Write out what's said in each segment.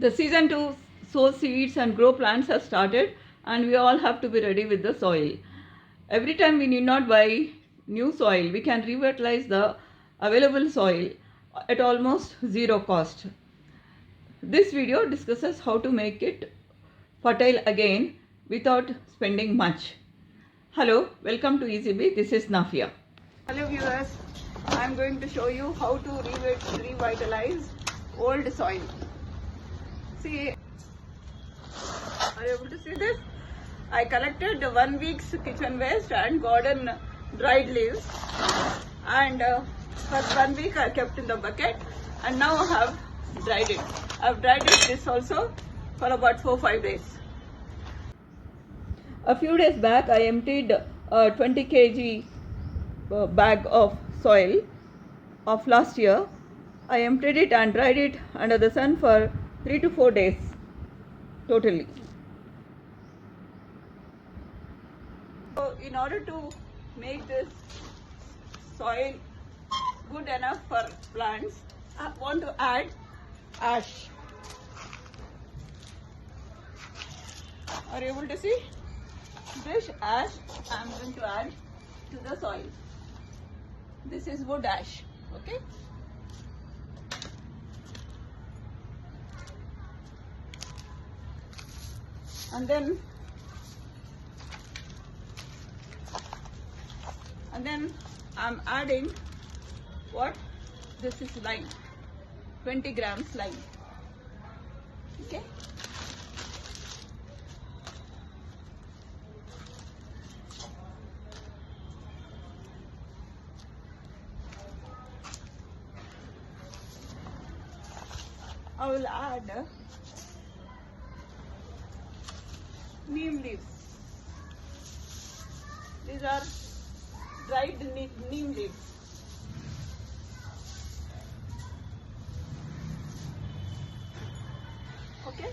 The season to sow seeds and grow plants has started, and we all have to be ready with the soil. Every time we need not buy new soil, we can revitalize the available soil at almost zero cost. This video discusses how to make it fertile again without spending much. Hello, welcome to EasyBee. This is Nafia. Hello viewers, I am going to show you how to revitalize old soil. See, are you able to see this? I collected 1 week's kitchen waste and garden dried leaves, and for 1 week I kept in the bucket, and now I have dried it. I have dried it this also for about 4-5 days. A few days back I emptied a 20 kg bag of soil of last year. I emptied it and dried it under the sun for 3 to 4 days totally. So in order to make this soil good enough for plants, I want to add ash. Are you able to see? This ash I am going to add to the soil. This is wood ash, okay? And then I'm adding what? This is lime, 20 grams lime, okay? I will add neem leaves. These are dried neem leaves. Okay,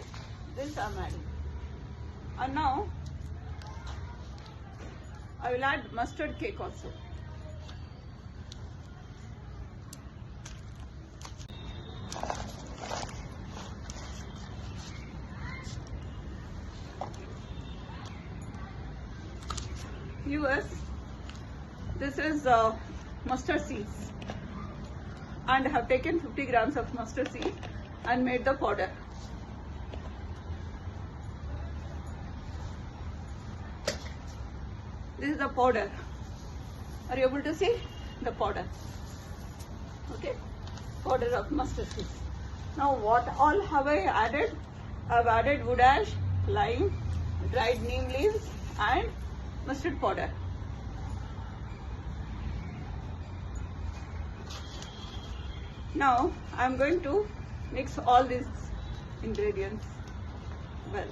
this I'm adding. And now I will add mustard cake also. Viewers, this is mustard seeds, and I have taken 50 grams of mustard seed and made the powder. This is the powder. Are you able to see the powder? Okay, powder of mustard seeds. Now what all have I added? I have added wood ash, lime, dried neem leaves and mustard powder. Now I am going to mix all these ingredients well.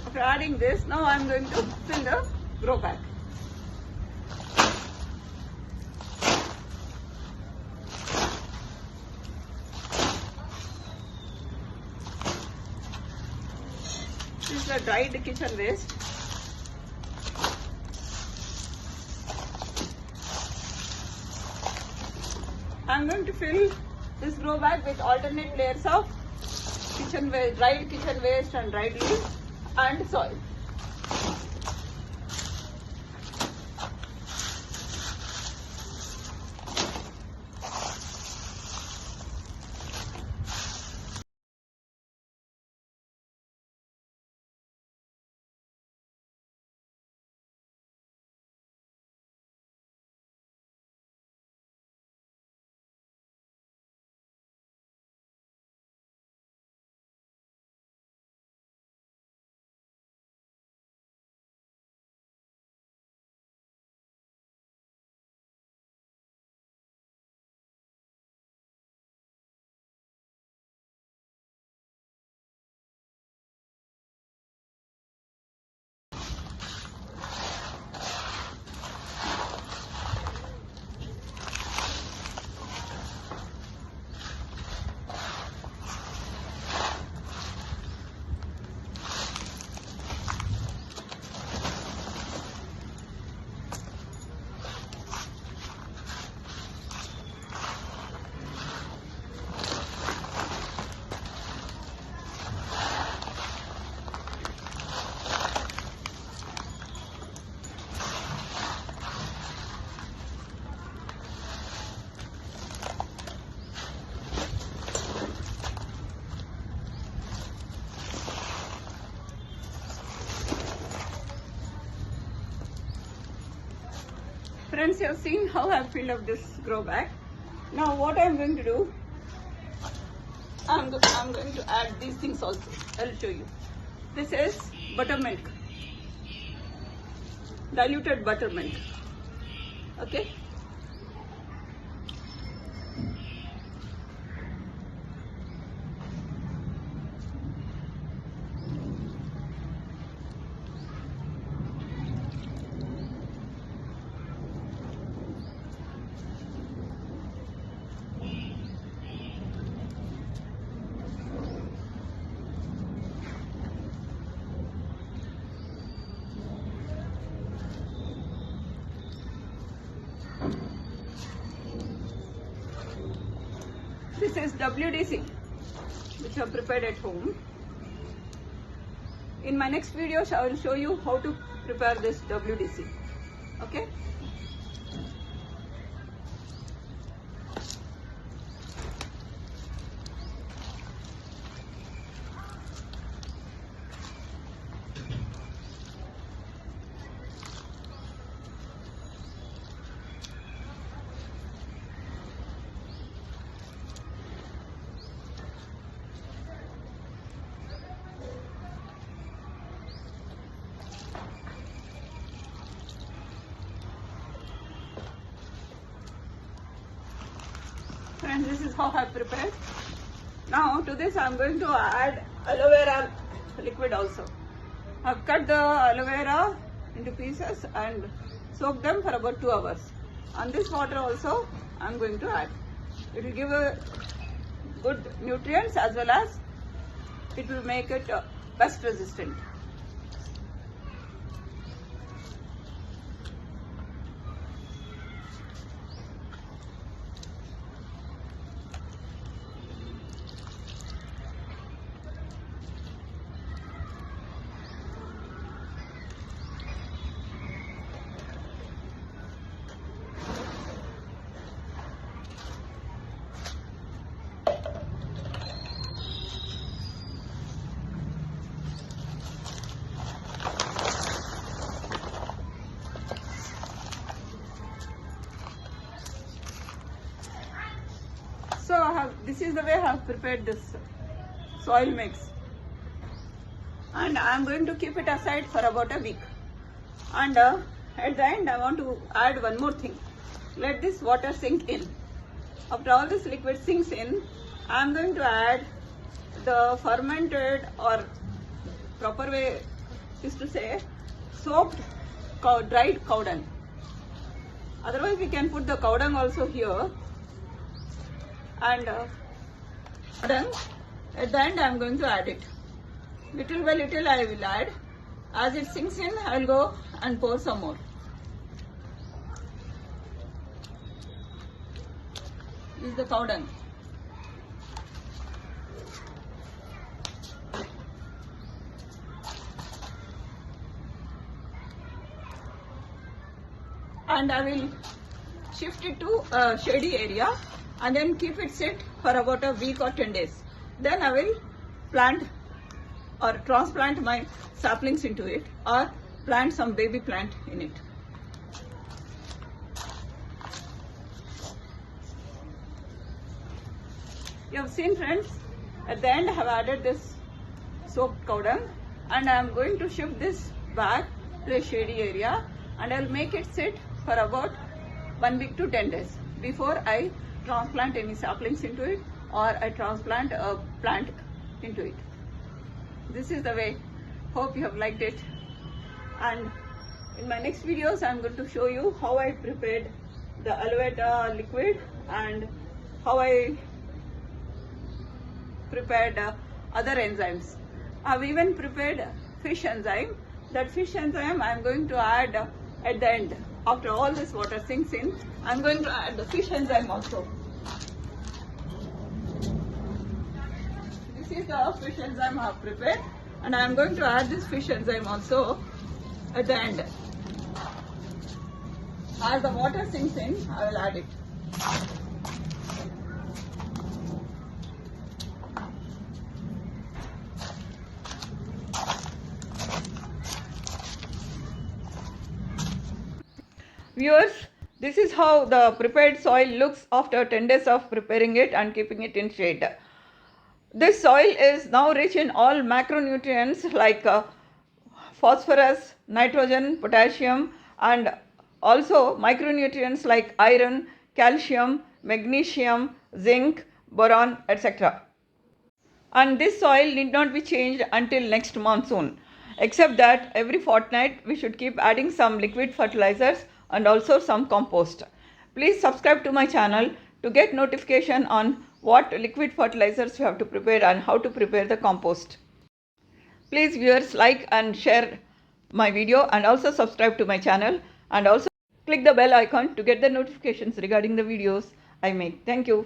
After adding this, now I am going to fill the grow bag. This is the dried kitchen waste. I am going to fill this grow bag with alternate layers of kitchen waste, dried kitchen waste and dried leaves and soil. Friends, you have seen how I have filled up this grow bag. Now what I am going to do, I'm going to add these things also. I'll show you. This is buttermilk, diluted buttermilk. Okay. This is WDC, which I have prepared at home. In my next video, I will show you how to prepare this WDC. Okay. And this is how I prepared. Now to this I am going to add aloe vera liquid also. I have cut the aloe vera into pieces and soaked them for about 2 hours. And this water also I am going to add. It will give a good nutrients as well as it will make it pest resistant. So this is the way I have prepared this soil mix, and I am going to keep it aside for about a week. And at the end I want to add one more thing. Let this water sink in. After all this liquid sinks in, I am going to add the fermented, or proper way is to say soaked dried cow dung. Otherwise we can put the cow dung also here. And then at the end I am going to add it. Little by little I will add. As it sinks in, I will go and pour some more. This is the cow dung. And I will shift it to a shady area and then keep it sit for about a week or 10 days. Then I will plant or transplant my saplings into it, or plant some baby plant in it. You have seen, friends, at the end I have added this soaked cow dung, and I am going to shift this back to a shady area, and I will make it sit for about 1 week to 10 days before I transplant any saplings into it, or I transplant a plant into it. This is the way. Hope you have liked it. And in my next videos I am going to show you how I prepared the aloe vera liquid and how I prepared other enzymes. I have even prepared fish enzyme. That fish enzyme I am going to add at the end. After all this water sinks in, I am going to add the fish enzyme also. This is the fish enzyme I have prepared, and I am going to add this fish enzyme also at the end. As the water sinks in, I will add it. Viewers, This is how the prepared soil looks after 10 days of preparing it and keeping it in shade. This soil is now rich in all macronutrients like phosphorus, nitrogen, potassium, and also micronutrients like iron, calcium, magnesium, zinc, boron, etc. And this soil need not be changed until next monsoon, except that every fortnight we should keep adding some liquid fertilizers and also some compost. Please subscribe to my channel to get notification on what liquid fertilizers you have to prepare and how to prepare the compost. Please viewers, like and share my video and also subscribe to my channel, and also click the bell icon to get the notifications regarding the videos I make. Thank you.